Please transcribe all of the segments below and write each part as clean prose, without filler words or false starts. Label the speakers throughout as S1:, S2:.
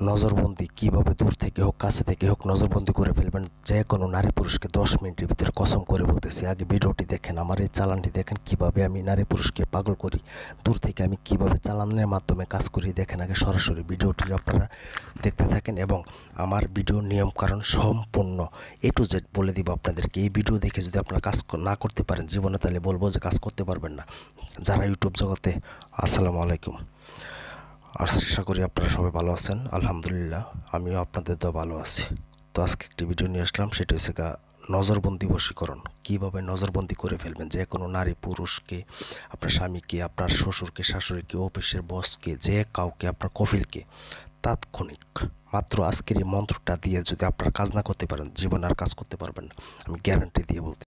S1: নজরবন্দি কিভাবে দূর থেকে হোক কাছে থেকে হোক নজরবন্দি করে ফেলবেন যে কোনো নারী পুরুষকে 10 মিনিটের ভিতরে কসম করে বলতেছি। আগে ভিডিওটি দেখেন, আমার এই চালানটি দেখেন, কিভাবে আমি নারী পুরুষকে পাগল করি, দূর থেকে আমি কিভাবে চালানের মাধ্যমে কাজ করি দেখেন। আগে সরাসরি ভিডিওটি আপনারা দেখতে থাকেন এবং আমার ভিডিও নিয়মকানুন সম্পূর্ণ A to Z বলে দিব আপনাদেরকে। এই ভিডিও দেখে যদি আপনারা কাজ না করতে পারেন জীবনে, তাহলে বলবো যে কাজ করতে পারবেন না। যারা ইউটিউব জগতে, আসসালামু আলাইকুম, আশা করি আপনারা সবাই ভালো আছেন। আলহামদুলিল্লাহ, আমিও আপনাদের তো ভালো আছি। তো আজকে একটি ভিডিও নিয়ে আসলাম, সেটা হচ্ছে নজরবন্দি বশীকরণ। কীভাবে নজরবন্দি করে ফেলবেন যে কোনো নারী পুরুষকে, আপনার স্বামীকে, আপনার শ্বশুরকে, শাশুড়িকে, অফিসের বসকে, যে কাউকে, আপনার কফিলকে তাৎক্ষণিক মাত্র আজকের এই মন্ত্রটা দিয়ে যদি আপনারা কাজ না করতে পারেন জীবনে আর কাজ করতে পারবেন না, আমি গ্যারান্টি দিয়ে বলতে।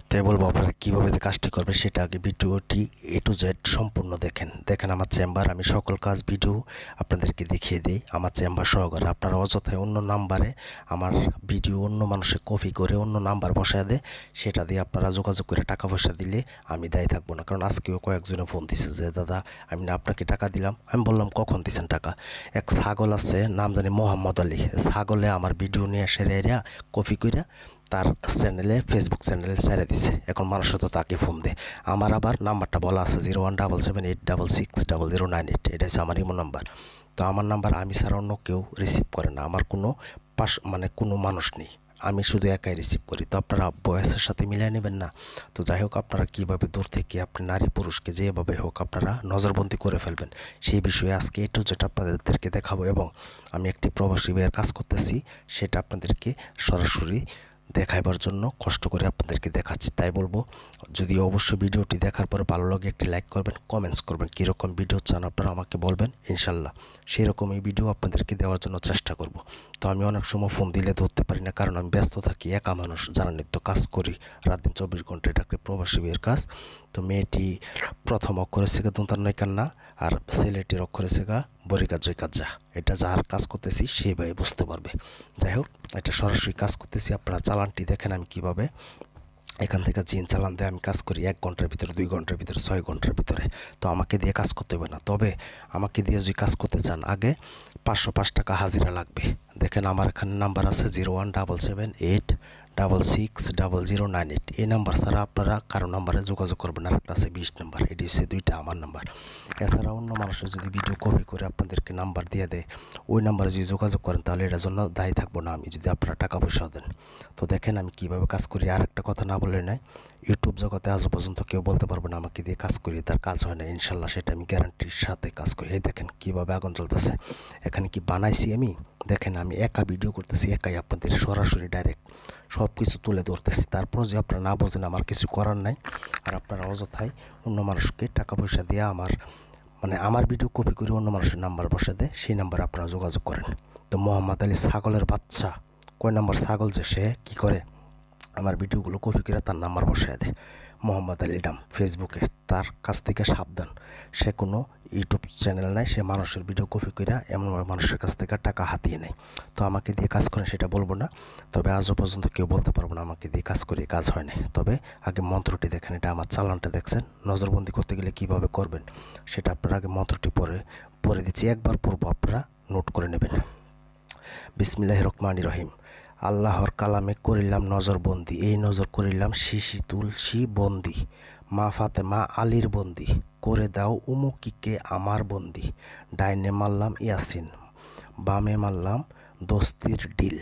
S1: তাই বলবো আপনারা কীভাবে যে কাজটি করবে সেটা আগে ভিডিওটি A to Z সম্পূর্ণ দেখেন আমার চেম্বার। আমি সকল কাজ ভিডিও আপনাদেরকে দেখিয়ে দিই আমার চেম্বার সহকারে। আপনারা অযথায় অন্য নাম্বারে আমার ভিডিও অন্য মানুষে কপি করে অন্য নাম্বার বসায় দেয়, সেটা দিয়ে আপনারা যোগাযোগ করে টাকা পয়সা দিলে আমি দায়ী থাকবো না। কারণ আজকেও কয়েকজনে ফোন দিছে যে দাদা আমি না আপনাকে টাকা দিলাম। আমি বললাম কখন দিচ্ছেন টাকা? এক ছাগল আছে, নাম জানি মোহাম্মদ আলী, ছাগলে আমার ভিডিও নিয়ে এসে এরিয়া কপি করে তার চ্যানেলে, ফেসবুক চ্যানেলে ছেড়ে দিছে। এখন মানুষ তো তাকে ফোন দেয়। আমার আবার নাম্বারটা বলা আছে 017786600988, এটা হচ্ছে আমার ইমো নাম্বার। তো আমার নাম্বার আমি ছাড়া অন্য কেউ রিসিভ করে না, আমার কোনো কোনো মানুষ নেই, আমি শুধু একাই রিসিভ করি। তো আপনারা বয়সের সাথে মিলিয়ে নেবেন না। তো যাই হোক, আপনারা কীভাবে দূর থেকে আপনি নারী পুরুষকে যেভাবে হোক আপনারা নজরবন্দি করে ফেলবেন সেই বিষয়ে আজকে একটু যেটা আপনাদেরকে দেখাবো। এবং আমি একটি প্রবাসী ভাইয়ের কাজ করতেছি, সেটা আপনাদেরকে সরাসরি দেখাইবার জন্য কষ্ট করে আপনাদেরকে দেখাচ্ছি। তাই বলবো, যদি অবশ্যই ভিডিওটি দেখার পরে ভালো লাগে একটি লাইক করবেন, কমেন্টস করবেন, কীরকম ভিডিও চান আপনারা আমাকে বলবেন, ইনশাল্লাহ সেই রকমই ভিডিও আপনাদেরকে দেওয়ার জন্য চেষ্টা করব। তো আমি অনেক সময় ফোন দিলে ধরতে পারি না, কারণ আমি ব্যস্ত থাকি, একা মানুষ, জানানি তো, কাজ করি রাত দিন 24 ঘন্টা, এটা একটা প্রবাসী বিয়ের কাজ। তো মেয়েটি প্রথম অক্ষর হচ্ছে দন্তার নয় কান্না, আর ছেলেটির অক্ষর হচ্ছে বরিকাজ জয়কাজা। এটা যার কাজ করতেছি সেই ভাই বুঝতে পারবে। যাই হোক, এটা সরাসরি কাজ করতেছি, আপনারা চালানটি দেখেন আমি কিভাবে এখান থেকে জিন চালান দিয়ে আমি কাজ করি 1 ঘন্টার ভিতরে, 2 ঘন্টার ভিতরে, 6 ঘন্টার ভিতরে। তো আমাকে দিয়ে কাজ করতে হবে না, তবে আমাকে দিয়ে যদি কাজ করতে চান আগে 505 টাকা হাজিরা লাগবে। দেখেন আমার এখানে নাম্বার আছে 017786600988। এই নাম্বার ছাড়া আপনারা কারো নাম্বারে যোগাযোগ করবেন। আর একটা আছে 20 নাম্বার, এটি হচ্ছে 2টা আমার নাম্বার। এছাড়া অন্য মানুষের যদি ভিডিও কপি করে আপনাদেরকে নাম্বার দিয়ে দেয়, ওই নাম্বারে যদি যোগাযোগ করেন তাহলে এটার জন্য দায়ী থাকবো না আমি, যদি আপনারা টাকা পয়সা দেন। তো দেখেন আমি কিভাবে কাজ করি। আর একটা কথা না বলে নাই, ইউটিউব জগতে আজ পর্যন্ত কেউ বলতে পারবে না আমাকে দিয়ে কাজ করি তার কাজ হয় না, ইনশাল্লাহ সেটা আমি গ্যারান্টির সাথে কাজ করি। এই দেখেন কিভাবে আগুন জ্বলতেছে, এখানে কি বানাইছি আমি, দেখেন আমি একা ভিডিও করতেছি, একাই আপনাদের সরাসরি ডাইরেক্ট সব কিছু তুলে ধরতেছি। তারপর যে আপনারা না বোঝেন আমার কিছু করার নাই। আর আপনারা অযথায় অন্য মানুষকে টাকা পয়সা দিয়ে আমার ভিডিও কপি করে অন্য মানুষের নাম্বার বসে দেয়, সেই নাম্বারে আপনারা যোগাযোগ করেন। তো মোহাম্মদ আলী ছাগলের বাচ্চা, কয় নাম্বার ছাগল যে, সে কী করে আমার ভিডিওগুলো কপি করে তার নাম্বার বসায় দেয়। মোহাম্মদ আলী নাম ফেসবুকে, তার কাছ থেকে সাবধান। সে কোনো ইউটিউব চ্যানেল নাই, সে মানুষের ভিডিও কপি করে এমনভাবে মানুষের কাছ থেকে টাকা হাতিয়ে নেয়। তো আমাকে দিয়ে কাজ করেন সেটা বলবো না, তবে আজও পর্যন্ত কেউ বলতে পারবো না আমাকে দিয়ে কাজ করে কাজ হয় না। তবে আগে মন্ত্রটি দেখেন, এটা আমার চালানটা দেখছেন। নজরবন্দি করতে গেলে কিভাবে করবেন সেটা আপনারা আগে মন্ত্রটি পড়ে দিচ্ছি, একবার পড়বো, আপনারা নোট করে নেবেন। বিসমিল্লাহির রহমানির রহিম। আল্লাহর কালামে করিলাম নজরবন্দি, এই নজর করিলাম শিশি তুলসী বন্দি, মা ফাতেমা আলীর বন্দি, করে দাও উমুকিকে আমার বন্দি। ডাইনে মারলাম ইয়াসিন, বামে মারলাম দস্তির ডিল,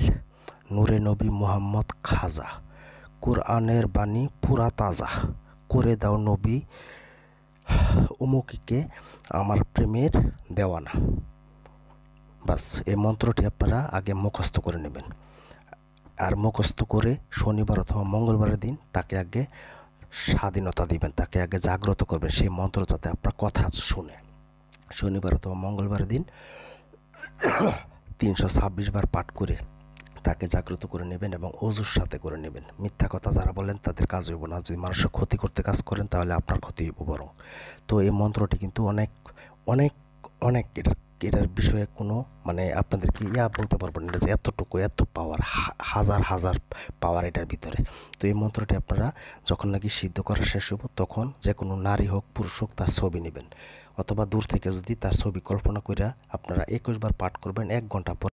S1: নূরে নবী মোহাম্মদ খাজা, কোরআনের বাণী পুরা তাজা, করে দাও নবী উমুকিকে আমার প্রেমের দেওয়ানা। বাস, এই মন্ত্রটি আপনারা আগে মুখস্থ করে নেবেন। আর মুখস্থ করে শনিবার অথবা মঙ্গলবারের দিন তাকে আগে স্বাধীনতা দিবেন, তাকে আগে জাগ্রত করবেন সেই মন্ত্র যাতে আপনার কথা শুনে। শনিবার অথবা মঙ্গলবারের দিন 326 বার পাঠ করে তাকে জাগ্রত করে নেবেন এবং অজুর সাথে করে নেবেন। মিথ্যা কথা যারা বলেন তাদের কাজ হইব না, যদি মানুষের ক্ষতি করতে কাজ করেন তাহলে আপনার ক্ষতি হইব বরং। তো এই মন্ত্রটি কিন্তু অনেক অনেক অনেক এটার বিষয়ে কোনো আপনাদেরকে বলতে পারবো না, এটা যে এতটুকু এত পাওয়ার, হাজার হাজার পাওয়ার এটার ভিতরে। তো এই মন্ত্রটি আপনারা যখন নাকি সিদ্ধ করা শেষ হবো তখন যে কোনো নারী হোক পুরুষ হোক তার ছবি নেবেন, অথবা দূর থেকে যদি তার ছবি কল্পনা কইরা আপনারা 21 বার পাঠ করবেন 1 ঘন্টা পর